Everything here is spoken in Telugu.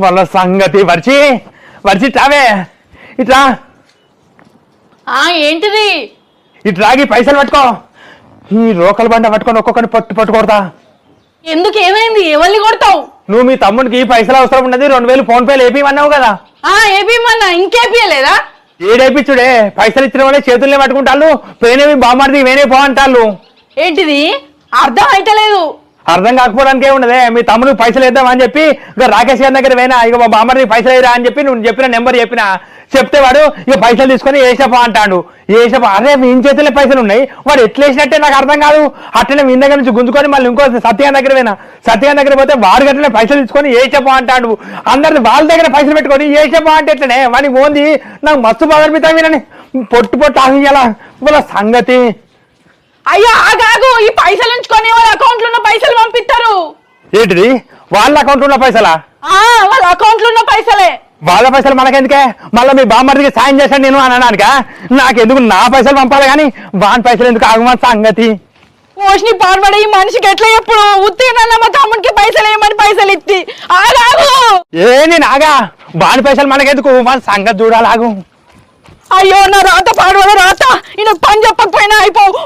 వాళ్ళ సంగతి వర్చి వర్చి ఇట్లావే ఇట్లా ఏంటిది? ఇట్లాగి పైసలు పట్టుకో. ఈ రోకల బండ పట్టుకొని ఒక్కొక్కరిని పట్టుకొడతా. ఎందుకు? ఏమైంది? ఎవరిని కొడతావు? నువ్వు మీ తమ్ముడికి పైసలు అవసరం ఉన్నది, 2000 ఫోన్ పేలు వేపిమన్నావు కదా. ఏపీమన్నా ఇంకేపియలేదా? ఏడేపించుడే, పైసలు ఇచ్చిన వాళ్ళే చేతుల్నే పట్టుకుంటాళ్ళు. పోయినవి బామ్మడిది వేనే పో అంటాళ్ళు. ఏంటిది? అర్థం అయితలేదు. అర్థం కాకపోవడానికి ఏమున్నదే, మీ తమ్ముడికి పైసలు వేద్దామని చెప్పి ఇక రాకేష్ గారి దగ్గర పోయినా, ఇక మా బామ్మడికి పైసలు వేయరా అని చెప్పి నువ్వు చెప్పిన నెంబర్ చెప్తే వాడు ఇక పైసలు తీసుకొని వేసపా అంటాడు. వేసపా అరే మీ చేతుల్లో పైసలు ఉన్నాయి, వాడు ఎట్లా వేసినట్టే నాకు అర్థం కాదు. అట్లనే మీ దగ్గర నుంచి గుంజుకొని మళ్ళీ ఇంకో సత్యగారి దగ్గర పోయినా, సత్యగారి దగ్గర పోతే వాడు గట్లనే పైసలు తీసుకొని వేసపా అంటాడు. అందరిది వాళ్ళ దగ్గర పైసలు పెట్టుకొని వేసపా అంటే ఎట్లనే వాడికి పోంది. నాకు మస్తు బాధపితా వినని పొట్టు ఆగియాలా వాళ్ళ సంగతి. అయ్యో ఆగాగు, ఈ పైసలు ఉంచుకొని వాళ్ళ అకౌంట్ లో ఉన్న పైసలు పంపిస్తారు. ఏంటిది? వాళ్ళ అకౌంట్ ఉన్న పైసలా? వాళ్ళ అకౌంట్ లో ఉన్న పైసలే. వాళ్ళ పైసలు మనకెందుకే? మళ్ళీ మీ బామ్మడికి సాయం చేశాను నేను అనడానిక? నాకెందుకు? నా పైసలు పంపాలి కానీ వాని పైసలు ఎందుకు? ఆగమని సంగతి. మోషని పాల్పడే ఈ మనిషికి ఎట్లా ఎప్పుడు ఉత్తీర్ణ మా తమ్ముడికి పైసలు ఏమని పైసలు ఇచ్చి ఆగాగు. నేను ఆగా, వాని పైసలు మనకెందుకు? వాని సంగతి చూడాలాగు. అయ్యో నా రాత పాడవల రాత, ఈయన పని చెప్పకపోయినా అయిపోవు.